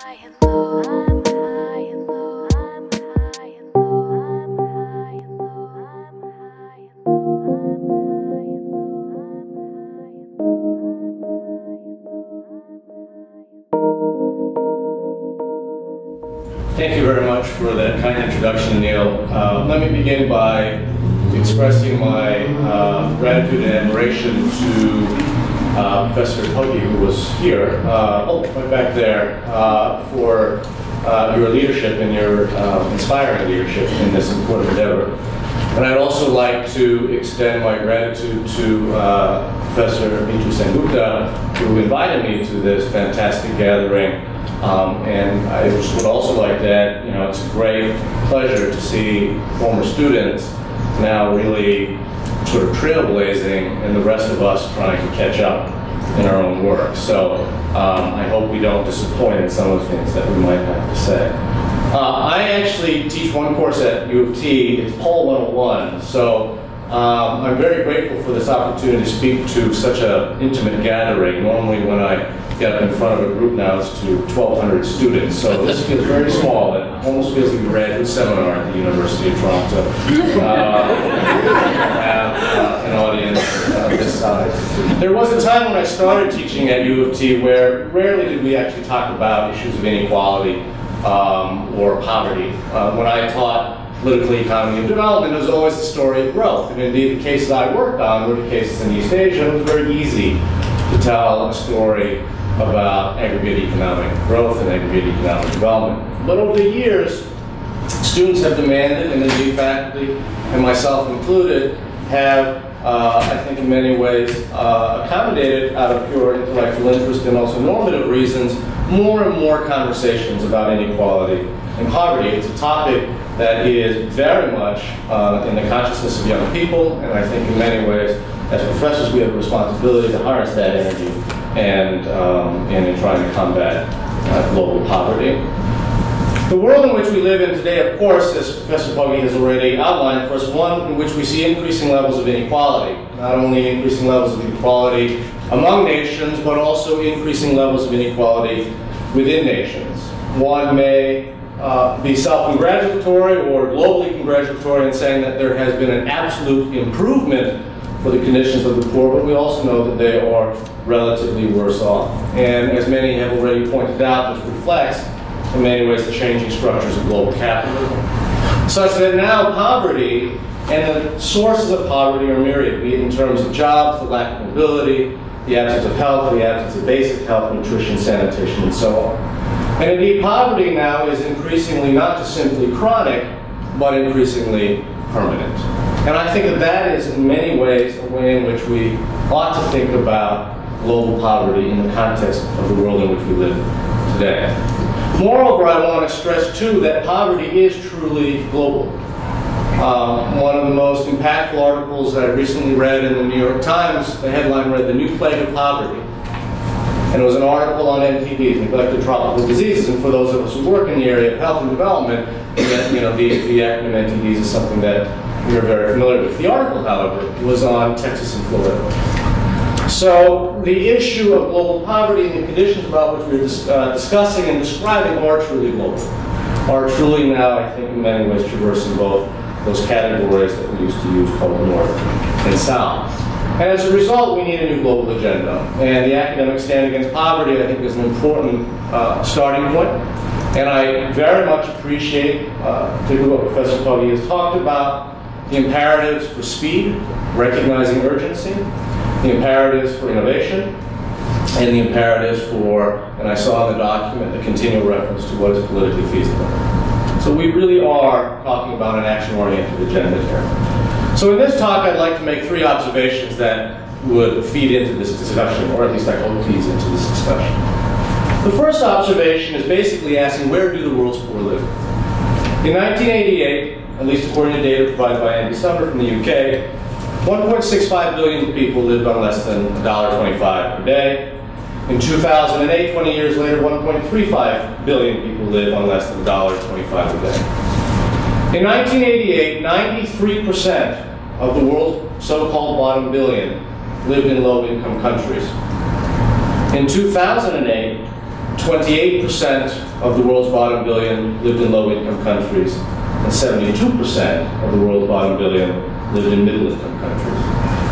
Thank you very much for that kind introduction, Neil. Let me begin by expressing my gratitude and admiration to Professor Pogge, who was here, right back there, for your leadership and your inspiring leadership in this important endeavor. And I'd also like to extend my gratitude to Professor Mithu Sengupta, who invited me to this fantastic gathering. And I just would also like to add, it's a great pleasure to see former students now really sort of trailblazing and the rest of us trying to catch up in our own work. So I hope we don't disappoint in some of the things that we might have to say. I actually teach one course at UofT, it's Paul 101. So I'm very grateful for this opportunity to speak to such an intimate gathering. Normally when I get up in front of a group now, it's to 1,200 students. So this feels very small. It almost feels like a graduate seminar at the University of Toronto. Have an audience this size. There was a time when I started teaching at UofT where rarely did we actually talk about issues of inequality or poverty. When I taught political economy and development, it was always the story of growth. And indeed, the cases I worked on were the cases in East Asia. It was very easy to tell a story about aggregate economic growth and aggregate economic development. But over the years, students have demanded, and indeed faculty, and myself included, have, I think in many ways, accommodated out of pure intellectual interest and also normative reasons, more and more conversations about inequality and poverty. It's a topic that is very much in the consciousness of young people, and I think in many ways, as professors, we have a responsibility to harness that energy and in trying to combat global poverty. The world in which we live in today, of course, as Professor Pogge has already outlined for us, one in which we see increasing levels of inequality. Not only increasing levels of inequality among nations, but also increasing levels of inequality within nations. One may be self-congratulatory or globally congratulatory in saying that there has been an absolute improvement for the conditions of the poor, but we also know that they are relatively worse off. And as many have already pointed out, this reflects, in many ways, the changing structures of global capitalism, such that now poverty and the sources of poverty are myriad, be it in terms of jobs, the lack of mobility, the absence of health, the absence of basic health, nutrition, sanitation, and so on. And indeed, poverty now is increasingly not just simply chronic, but increasingly permanent. And I think that that is, in many ways, a way in which we ought to think about global poverty in the context of the world in which we live today. Moreover, I want to stress, too, that poverty is truly global. One of the most impactful articles that I recently read in the New York Times, the headline read, "The New Plague of Poverty." And it was an article on NTDs, neglected tropical diseases. And for those of us who work in the area of health and development, the acronym NTDs is something that we're very familiar with. The article, however, was on Texas and Florida. So the issue of global poverty and the conditions about which we're discussing and describing are truly global, are truly now, I think, in many ways traversing both those categories that we used to use called North and South. And as a result, we need a new global agenda. And the academic stand against poverty, I think, is an important starting point. And I very much appreciate, particularly what Professor Pogge has talked about, the imperatives for speed, recognizing urgency, the imperatives for innovation, and the imperatives for, and I saw in the document, the continual reference to what is politically feasible. So we really are talking about an action-oriented agenda here. So in this talk, I'd like to make three observations that would feed into this discussion, or at least I hope feeds into this discussion. The first observation is basically asking, where do the world's poor live? In 1988, at least according to data provided by Andy Summer from the UK, 1.65 billion people lived on less than $1.25 per day. In 2008, 20 years later, 1.35 billion people live on less than $1.25 a day. In 1988, 93% of the world's so-called bottom billion lived in low-income countries. In 2008, 28% of the world's bottom billion lived in low-income countries, and 72% of the world's bottom billion lived in middle-income countries.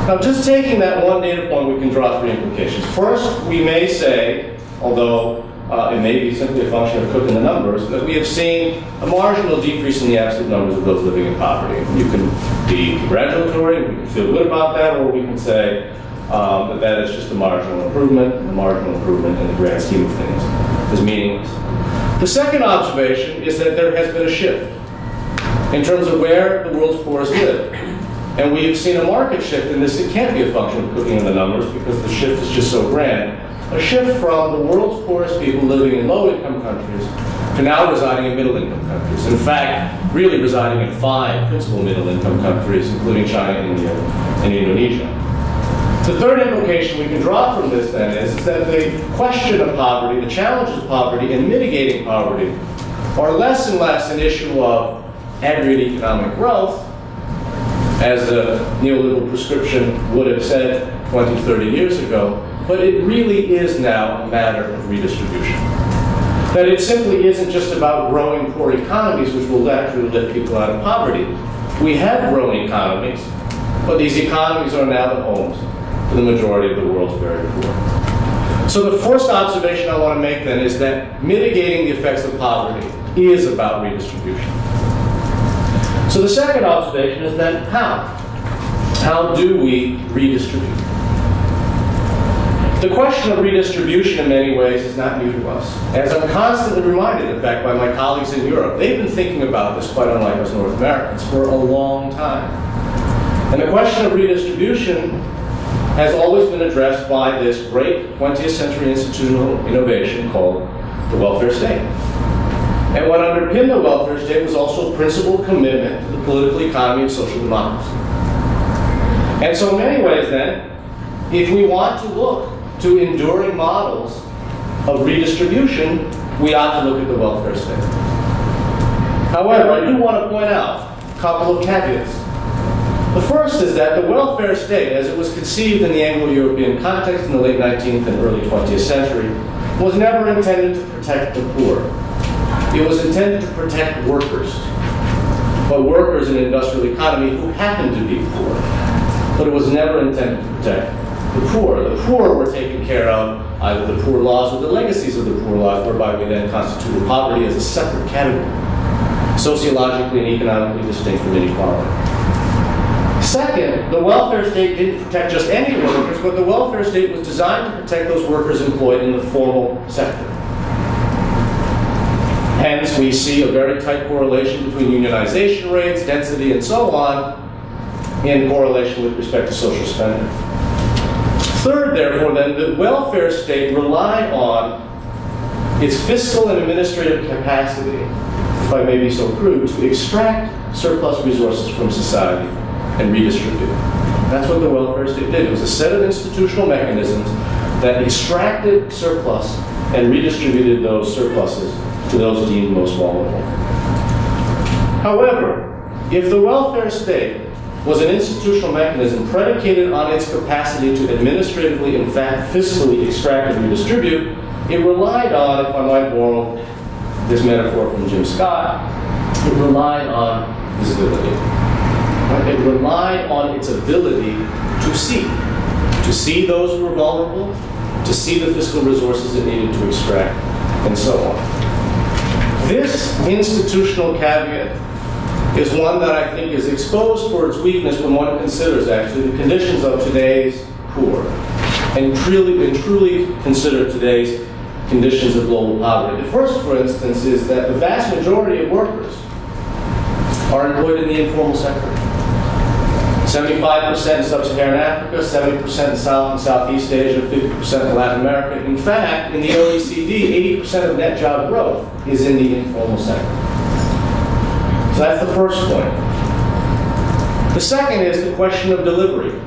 Now, just taking that one data point, we can draw three implications. First, we may say, although it may be simply a function of cooking the numbers, that we have seen a marginal decrease in the absolute numbers of those living in poverty. You can be congratulatory, we can feel good about that, or we can say that that is just a marginal improvement, and the marginal improvement in the grand scheme of things is meaningless. The second observation is that there has been a shift in terms of where the world's poorest live. And we've seen a market shift in this. It can't be a function of cooking in the numbers because the shift is just so grand. A shift from the world's poorest people living in low-income countries to now residing in middle-income countries. In fact, really residing in 5 principal middle-income countries, including China, India, and Indonesia. The third implication we can draw from this, then, is that the question of poverty, the challenges of poverty, and mitigating poverty are less and less an issue of aggregate economic growth, as the neoliberal prescription would have said 20, 30 years ago, but it really is now a matter of redistribution. That it simply isn't just about growing poor economies, which will actually lift people out of poverty. We have growing economies, but these economies are now the homes to the majority of the world's very poor. So the first observation I want to make, then, is that mitigating the effects of poverty is about redistribution. So the second observation is then how? How do we redistribute? The question of redistribution in many ways is not new to us. As I'm constantly reminded, in fact, by my colleagues in Europe, they've been thinking about this, quite unlike us North Americans, for a long time. And the question of redistribution has always been addressed by this great 20th century institutional innovation called the welfare state. And what underpinned the welfare state was also a principled commitment to the political economy of social democracy. And so in many ways, then, if we want to look to enduring models of redistribution, we ought to look at the welfare state. However, I do want to point out a couple of caveats. The first is that the welfare state, as it was conceived in the Anglo-European context in the late 19th and early 20th century, was never intended to protect the poor. It was intended to protect workers, but workers in an industrial economy who happened to be poor. But it was never intended to protect the poor. The poor were taken care of, either the poor laws or the legacies of the poor laws, whereby we then constituted poverty as a separate category, sociologically and economically distinct from inequality. Second, the welfare state didn't protect just any workers, but the welfare state was designed to protect those workers employed in the formal sector. Hence, we see a very tight correlation between unionization rates, density, and so on, in correlation with respect to social spending. Third, therefore, then, the welfare state relied on its fiscal and administrative capacity, if I may be so crude, to extract surplus resources from society and redistribute. That's what the welfare state did. It was a set of institutional mechanisms that extracted surplus and redistributed those surpluses to those deemed most vulnerable. However, if the welfare state was an institutional mechanism predicated on its capacity to administratively, in fact, fiscally extract and redistribute, it relied on, if I might borrow this metaphor from Jim Scott, it relied on visibility. It relied on its ability to see those who were vulnerable, to see the fiscal resources it needed to extract, and so on. This institutional caveat is one that I think is exposed for its weakness when one considers, actually, the conditions of today's poor, and truly consider today's conditions of global poverty. The first, for instance, is that the vast majority of workers are employed in the informal sector. 75% in sub-Saharan Africa, 70% in South and Southeast Asia, 50% in Latin America. In fact, in the OECD, 80% of net job growth is in the informal sector. So that's the first point. The second is the question of delivery.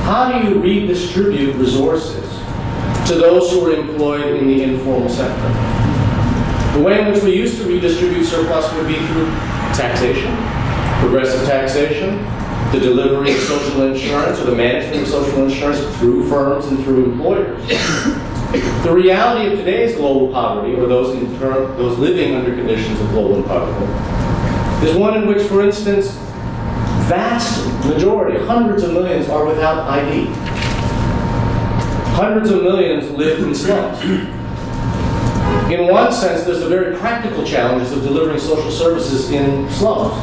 How do you redistribute resources to those who are employed in the informal sector? The way in which we used to redistribute surplus would be through taxation, progressive taxation, the delivery of social insurance or the management of social insurance through firms and through employers. The reality of today's global poverty, or those living under conditions of global poverty, is one in which, for instance, vast majority, hundreds of millions, are without ID. Hundreds of millions live in slums. In one sense, there's the very practical challenges of delivering social services in slums.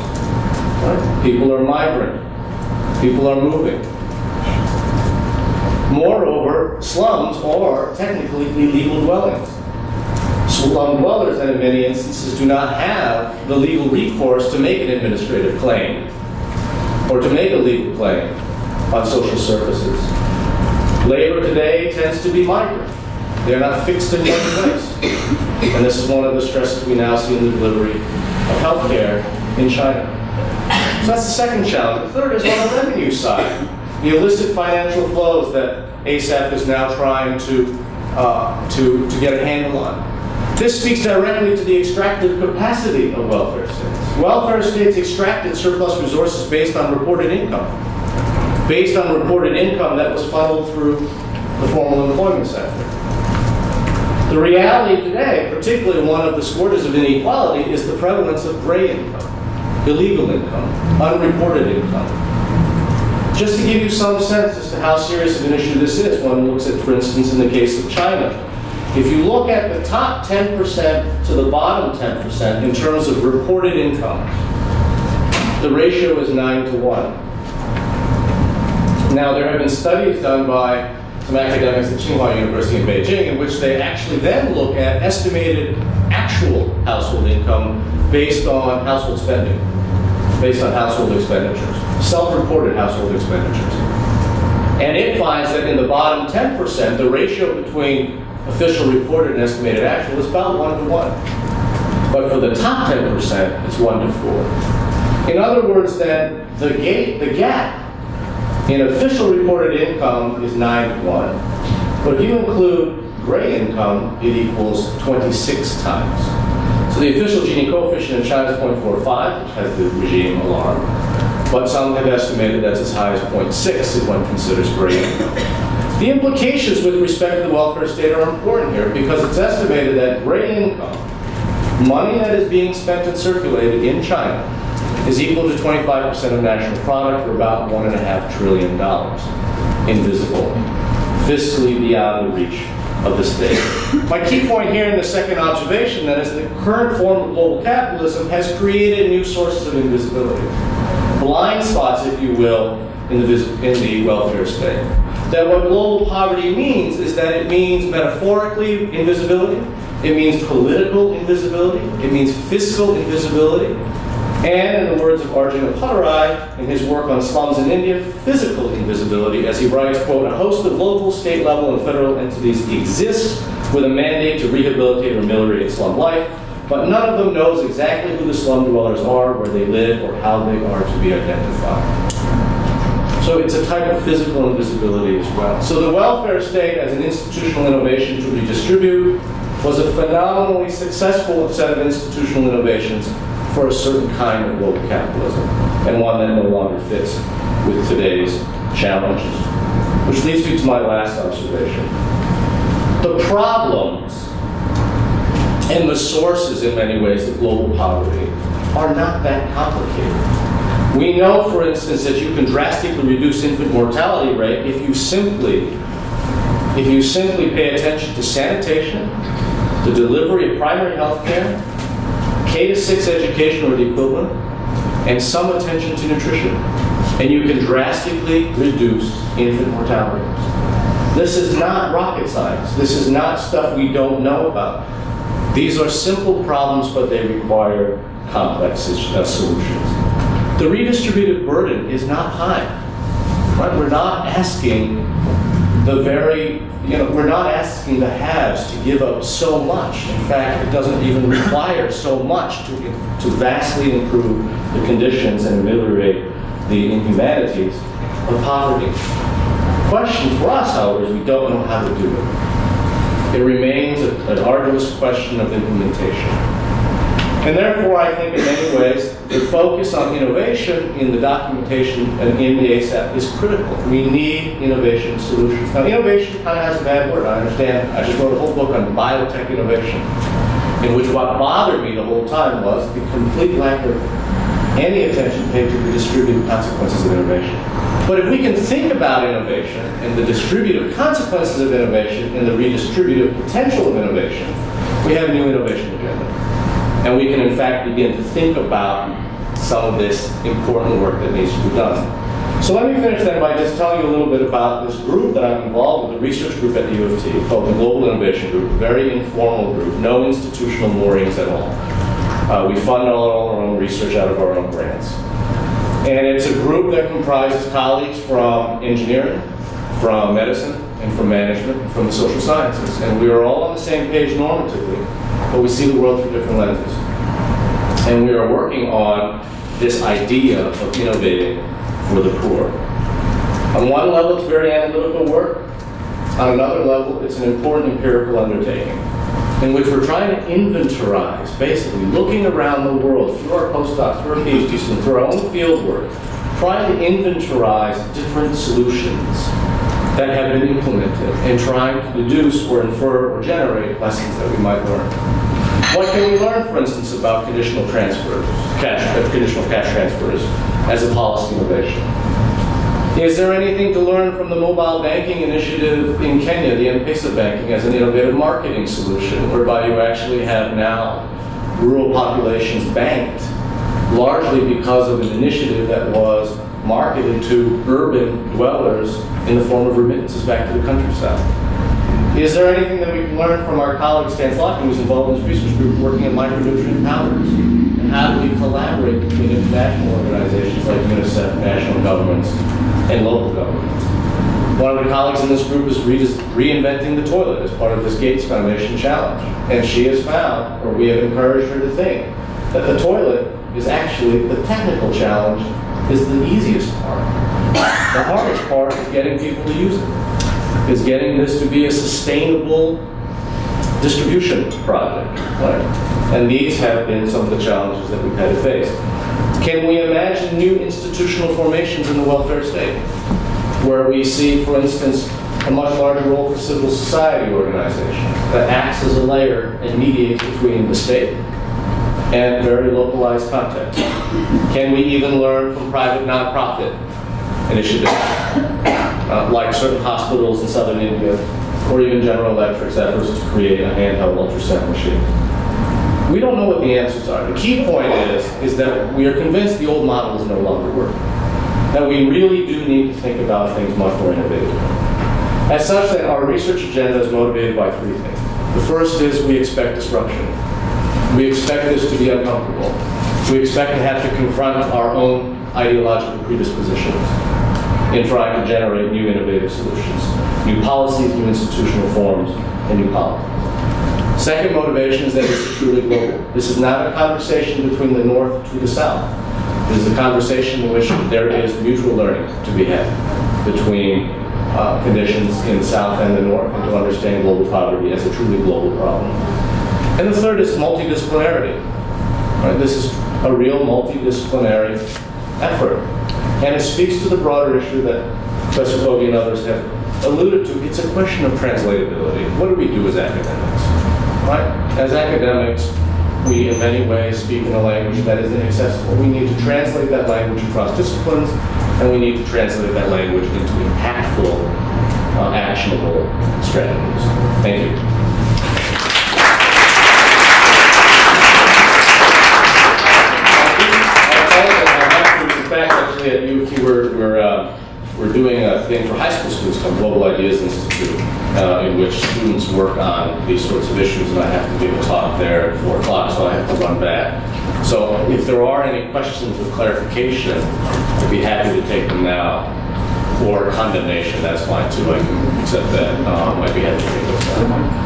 Right? People are migrant. People are moving. Moreover, slums are technically illegal dwellings. Slum dwellers, then, in many instances, do not have the legal recourse to make an administrative claim or to make a legal claim on social services. Labor today tends to be migrant. They're not fixed in one place. And this is one of the stresses we now see in the delivery of health care in China. So that's the second challenge. The third is on the revenue side. The illicit financial flows that ASAP is now trying to get a handle on. This speaks directly to the extractive capacity of welfare states. Welfare states extracted surplus resources based on reported income. Based on reported income that was funneled through the formal employment sector. The reality today, particularly one of the scourges of inequality, is the prevalence of gray income, illegal income, unreported income. Just to give you some sense as to how serious of an issue this is, one looks at, for instance, in the case of China. If you look at the top 10% to the bottom 10% in terms of reported income, the ratio is 9 to 1. Now, there have been studies done by some academics at Tsinghua University in Beijing in which they actually then look at estimated actual household income based on household spending, based on household expenditures, self-reported household expenditures. And it finds that in the bottom 10%, the ratio between official reported and estimated actual is about 1 to 1. But for the top 10%, it's 1 to 4. In other words, then, the gap in official reported income is 9 to 1. But if you include gray income, it equals 26 times. So the official Gini coefficient in China is 0.45, which has the regime alarm. But some have estimated that's as high as 0.6 if one considers gray income. The implications with respect to the welfare state are important here because it's estimated that gray income, money that is being spent and circulated in China, is equal to 25% of national product, or about $1.5 trillion, invisible, fiscally beyond the reach of the state. My key point here in the second observation, then, is that the current form of global capitalism has created new sources of invisibility. Blind spots, if you will, in the welfare state. That what global poverty means is that it means metaphorically invisibility, it means political invisibility, it means fiscal invisibility, and, in the words of Arjun Appadurai, in his work on slums in India, physical invisibility, as he writes, quote, a host of local, state level, and federal entities exist with a mandate to rehabilitate or ameliorate slum life, but none of them knows exactly who the slum dwellers are, where they live, or how they are to be identified. So it's a type of physical invisibility as well. So the welfare state as an institutional innovation to redistribute was a phenomenally successful set of institutional innovations for a certain kind of global capitalism, and one that no longer fits with today's challenges. Which leads me to my last observation. The problems and the sources, in many ways, of global poverty are not that complicated. We know, for instance, that you can drastically reduce infant mortality rate if you simply pay attention to sanitation, the delivery of primary health care, K-6 education or the equivalent, and some attention to nutrition. And you can drastically reduce infant mortality. This is not rocket science. This is not stuff we don't know about. These are simple problems, but they require complex solutions. The redistributive burden is not high. Right? We're not asking we're not asking the haves to give up so much. In fact, it doesn't even require so much to vastly improve the conditions and ameliorate the inhumanities of poverty. The question for us, however, is we don't know how to do it. It remains an arduous question of implementation. And therefore, I think in many ways, the focus on innovation in the documentation and in the ASAP is critical. We need innovation solutions. Now, innovation kind of has a bad word, I understand. I just wrote a whole book on biotech innovation, in which what bothered me the whole time was the complete lack of any attention paid to the distributive consequences of innovation. But if we can think about innovation and the distributive consequences of innovation and the redistributive potential of innovation, we have a new innovation agenda. And we can, in fact, begin to think about some of this important work that needs to be done. So let me finish then by just telling you a little bit about this group that I'm involved with, the research group at the UofT called the Global Innovation Group, a very informal group, no institutional moorings at all. We fund all our own research out of our own grants. And it's a group that comprises colleagues from engineering, from medicine, and from management, and from the social sciences. And we are all on the same page normatively, but we see the world through different lenses. And we are working on this idea of innovating for the poor. On one level, it's very analytical work. On another level, it's an important empirical undertaking, in which we're trying to inventorize, basically looking around the world through our postdocs, through our PhD students, through our own field work, trying to inventorize different solutions that have been implemented and trying to deduce or infer or generate lessons that we might learn. What can we learn, for instance, about conditional transfers, conditional cash transfers as a policy innovation? Is there anything to learn from the mobile banking initiative in Kenya, the M-Pesa banking, as an innovative marketing solution, whereby you actually have now rural populations banked, largely because of an initiative that was marketed to urban dwellers in the form of remittances back to the countryside? Is there anything that we can learn from our colleague Stan Slotkin, who's involved in this research group working in micronutrient powders? And how do we collaborate between international organizations like UNICEF, national governments, and local governments? One of the colleagues in this group is reinventing the toilet as part of this Gates Foundation challenge. And she has found, or we have encouraged her to think, that the toilet is actually, the technical challenge is the easiest part. The hardest part is getting people to use it, is getting this to be a sustainable distribution project. Right? And these have been some of the challenges that we've had to face. Can we imagine new institutional formations in the welfare state, where we see, for instance, a much larger role for civil society organizations that acts as a layer and mediates between the state and very localized context? Can we even learn from private nonprofit initiatives, like certain hospitals in southern India, or even General Electric's efforts to create a handheld ultrasound machine? We don't know what the answers are. The key point is that we are convinced the old model is no longer working, that we really do need to think about things much more innovatively. As such, then, our research agenda is motivated by three things. The first is we expect disruption. We expect this to be uncomfortable. We expect to have to confront our own ideological predispositions in trying to generate new innovative solutions, new policies, new institutional forms, and new politics. Second motivation is that it's truly global. This is not a conversation between the North to the South. This is a conversation in which there is mutual learning to be had between conditions in the South and the North, and to understand global poverty as a truly global problem. And the third is multidisciplinarity. Right? This is a real multidisciplinary effort. And it speaks to the broader issue that Professor Fogge and others have alluded to. It's a question of translatability. What do we do as academics? Right? As academics, we in many ways speak in a language that is inaccessible. We need to translate that language across disciplines, and we need to translate that language into impactful, actionable strategies. Thank you. In fact, actually at UofT, we're doing a thing for high school students called Global Ideas Institute, in which students work on these sorts of issues, and I have to give a talk there at 4 o'clock, so I have to run back. So if there are any questions of clarification, I'd be happy to take them now, or condemnation, that's fine too, I can accept that. I'd be happy to take those now.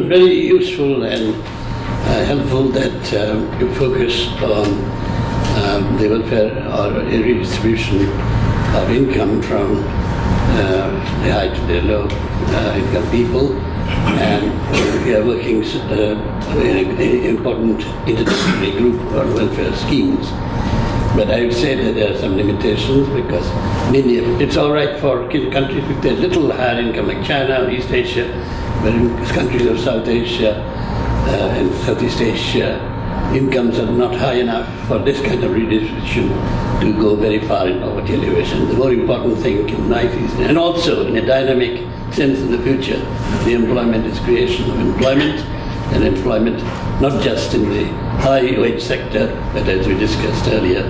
Very useful and helpful that you focus on the welfare or redistribution of income from the high to the low income people, and we are working in an important interdisciplinary group on welfare schemes. But I would say that there are some limitations because it's all right for countries with a little higher income like China or East Asia, but in countries of South Asia and Southeast Asia, incomes are not high enough for this kind of redistribution to go very far in poverty elevation. The more important thing in life is, and also in a dynamic sense in the future, the employment is creation of employment, and employment not just in the high wage sector, but as we discussed earlier,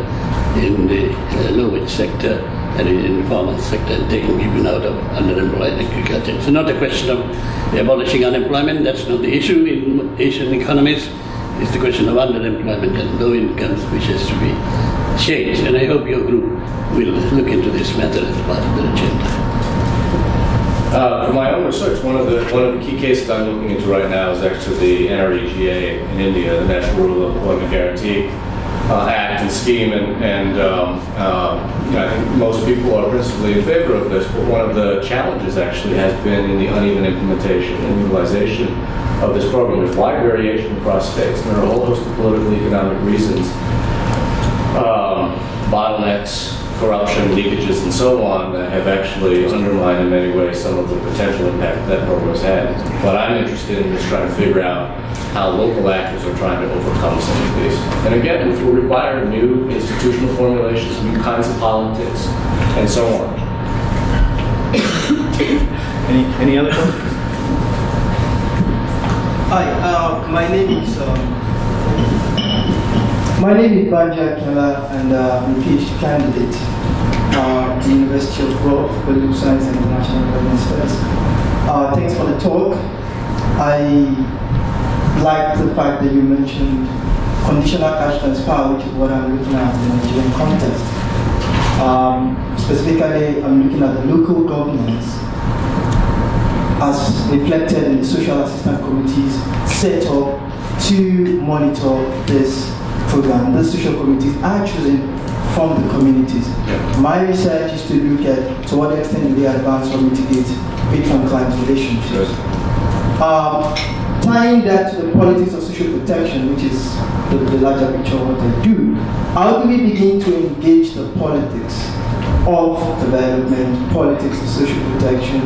in the low wage sector and in the informal sector, and taking people out of underemployed agriculture. It's not a question of abolishing unemployment. That's not the issue in Asian economies. It's the question of underemployment and low incomes, which has to be changed. And I hope your group will look into this matter as part of the agenda. For my own research, one of the key cases I'm looking into right now is actually the NREGA in India, the National Rural Employment Guarantee Act and scheme, and I think most people are principally in favor of this, but one of the challenges actually has been in the uneven implementation and utilization of this program. There's wide variation across states, and there are a whole host of political economic reasons, bottlenecks, corruption, leakages, and so on that have actually undermined in many ways some of the potential impact that program has had. But I'm interested in just trying to figure out how local actors are trying to overcome some of these. And again, which will require new institutional formulations, new kinds of politics, and so on. Any other questions? Hi, my name is Banja Kela, and I'm a PhD candidate at the University of Guelph, Political Science and International Government Studies. Thanks for the talk. I like the fact that you mentioned conditional cash transfer, which is what I'm looking at in the Nigerian context. Specifically, I'm looking at the local governance as reflected in the social assistance committees set up to monitor this program. The social committees are chosen from the communities. Yeah. My research is to look at to what extent do they advance or mitigate patron-client relationships. Tying that to the politics of social protection, which is the larger picture of what I do, how do we begin to engage the politics of development, politics of social protection,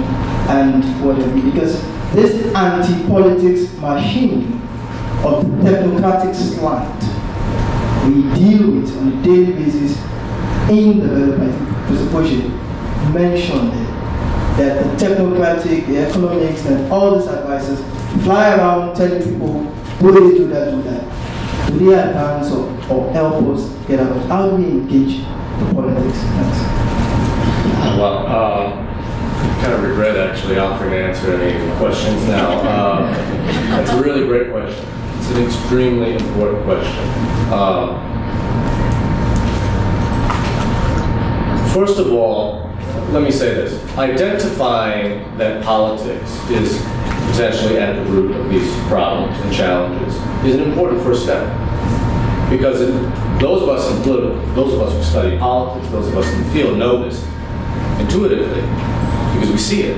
and whatever? Because this anti-politics machine of the technocratic slant we deal with on a daily basis in development. Prashadcolah mentioned it, that the technocratic, the economics, and all these advisors fly around telling people, do this, do that, do that. Do they advance or help us get out? How do we engage the politics? Thanks. Well, I kind of regret actually offering to answer any questions now. That's a really great question. It's an extremely important question. First of all, let me say this. Identifying that politics is potentially at the root of these problems and challenges is an important first step. Because those of us in political, those of us who study politics, those of us in the field know this intuitively because we see it.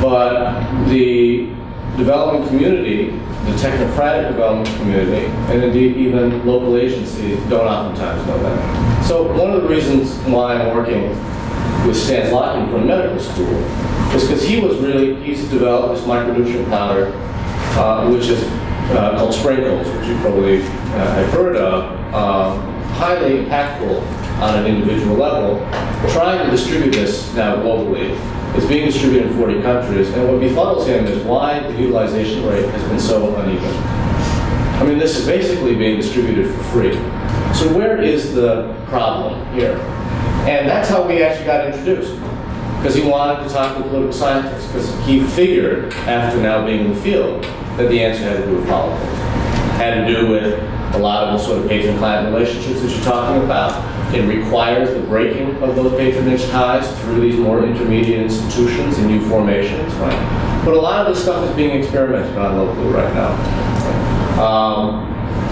But the development community, the technocratic development community, and indeed even local agencies don't oftentimes know that. So one of the reasons why I'm working with Stan Slotkin from medical school is because he's developed this micronutrient powder, which is called sprinkles, which you probably have heard of, highly impactful on an individual level, trying to distribute this now globally. It's being distributed in 40 countries, and what befuddles him is why the utilization rate has been so uneven. I mean, this is basically being distributed for free. So where is the problem here? And that's how we actually got introduced, because he wanted to talk to political scientists, because he figured, after now being in the field, that the answer had to do with politics. Had to do with a lot of the sort of patron-client relationships that you're talking about. It requires the breaking of those patronage ties through these more intermediate institutions and new formations, right? But a lot of this stuff is being experimented on locally right now.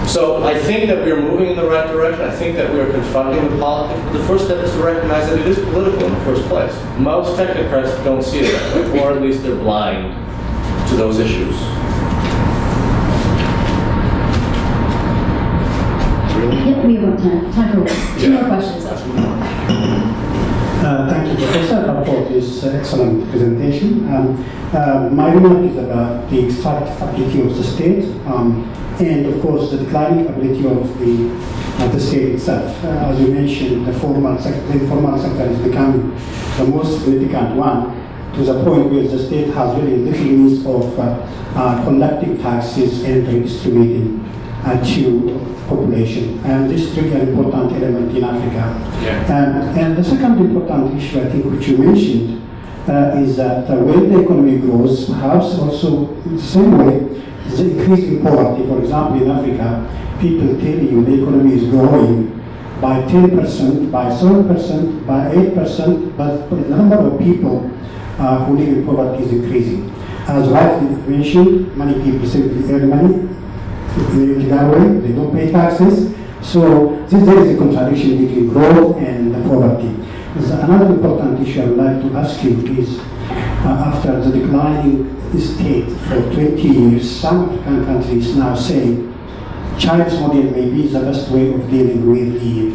So I think that we're moving in the right direction. I think that we're confronting the politics. But the first step is to recognize that it is political in the first place. Most technocrats don't see it that way, or at least they're blind to those issues. We have time for two more questions. Thank you, Professor, for this excellent presentation. My remark is about the extractability of the state, and of course the declining ability of the state itself. As you mentioned, the informal sector is becoming the most significant one, to the point where the state has really little means of collecting taxes and redistributing to population, and this is really an important element in Africa. Yeah. And the second important issue, I think, which you mentioned, is that when the economy grows, perhaps also in the same way, the increase in poverty. For example, in Africa, people tell you the economy is growing by 10%, by 7%, by 8%, but the number of people who live in poverty is increasing. As rightly mentioned, many people simply earn money in that way, they don't pay taxes. So there is a contradiction between growth and poverty. Another important issue I would like to ask you is, after the declining state for 20 years, some African countries now say China's model may be the best way of dealing with the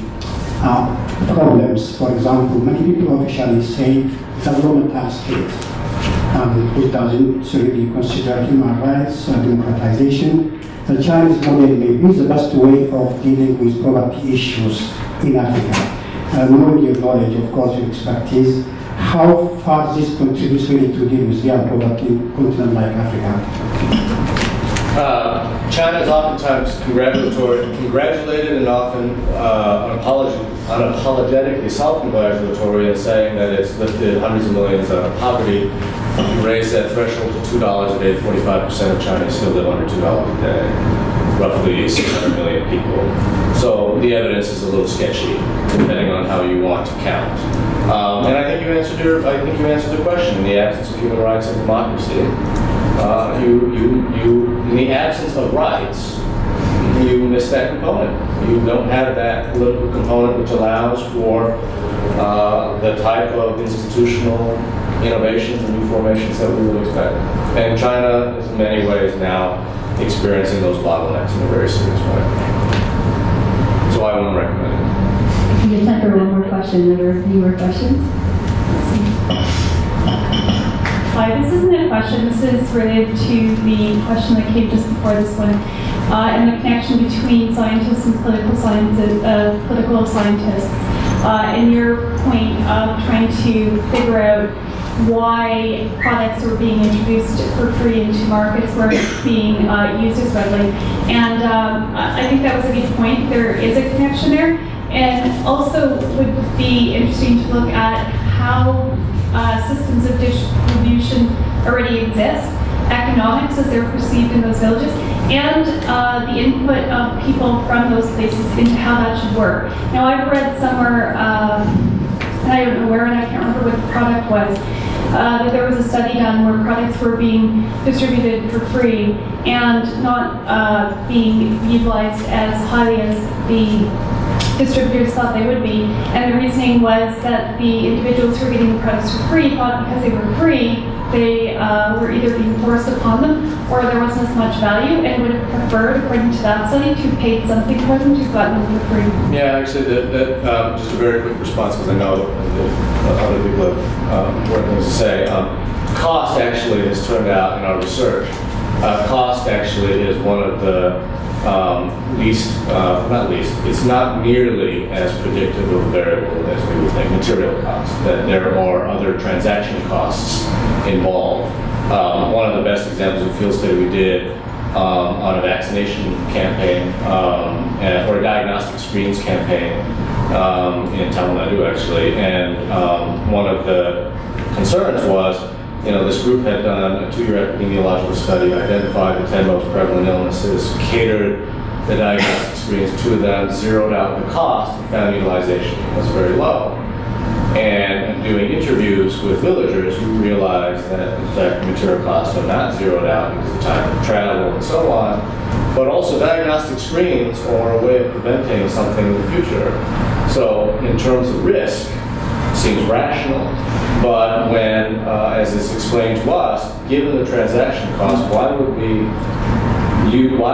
problems. For example, many people officially say developmental state, which doesn't really consider human rights, democratization. The Chinese model may be the best way of dealing with poverty issues in Africa. Knowing your knowledge, of course, your expertise, how far this contributes really to deal with real poverty in a continent like Africa? China is oftentimes congratulated and often unapologetically self-congratulatory in saying that it's lifted hundreds of millions out of poverty, raised that threshold to $2 a day. 45% of Chinese still live under $2 a day, roughly 600 million people. So the evidence is a little sketchy, depending on how you want to count. And I think you answered the question. In the absence of human rights and democracy, in the absence of rights, you miss that component. You don't have that political component which allows for the type of institutional innovations and new formations that we would expect. And China is in many ways now experiencing those bottlenecks in a very serious way. So I wouldn't recommend it. We have time for one more question. Are there any more questions? Hi, this isn't a question. This is related to the question that came just before this one, and the connection between scientists and political scientists. And your point of trying to figure out why products are being introduced for free into markets where it's being used as readily. And I think that was a good point. There is a connection there. And also would be interesting to look at how systems of distribution already exist, economics as they're perceived in those villages, and the input of people from those places into how that should work. Now I've read somewhere, and I don't know where, and I can't remember what the product was, that there was a study done where products were being distributed for free and not being utilized as highly as the distributors thought they would be. And the reasoning was that the individuals who were getting the products for free thought because they were free, they were either being forced upon them or there wasn't as much value, and would have preferred, according to that study, to pay something for them to have gotten them for free. Yeah, actually, just a very quick response, because I know that other people have more things to say. Cost actually has turned out in our research, cost actually is one of the it's not nearly as predictive of a variable as we would think, material cost, that there are other transaction costs involved. One of the best examples of field study we did on a vaccination campaign, or a diagnostic screens campaign in Tamil Nadu actually, and one of the concerns was, this group had done a 2-year epidemiological study, identified the 10 most prevalent illnesses, catered the diagnostic screens to them, zeroed out the cost, and found utilization was very low. And doing interviews with villagers, you realize that, in fact, material costs are not zeroed out because of time of travel and so on, but also diagnostic screens are a way of preventing something in the future. So in terms of risk, it seems rational, but when, as is explained to us, given the transaction costs, why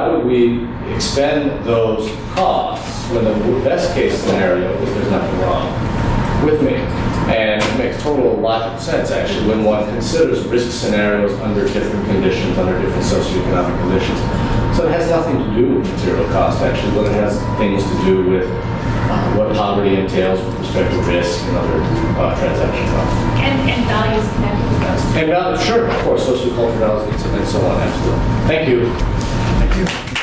would we expend those costs when the best case scenario is there's nothing wrong with me? And it makes total logical sense, actually, when one considers risk scenarios under different conditions, under different socioeconomic conditions. So it has nothing to do with material cost, actually, but it has things to do with what poverty entails with respect to risk and other transaction costs. And values connected with those. And sure, of course, sociocultural values and so on, absolutely. Thank you. Thank you.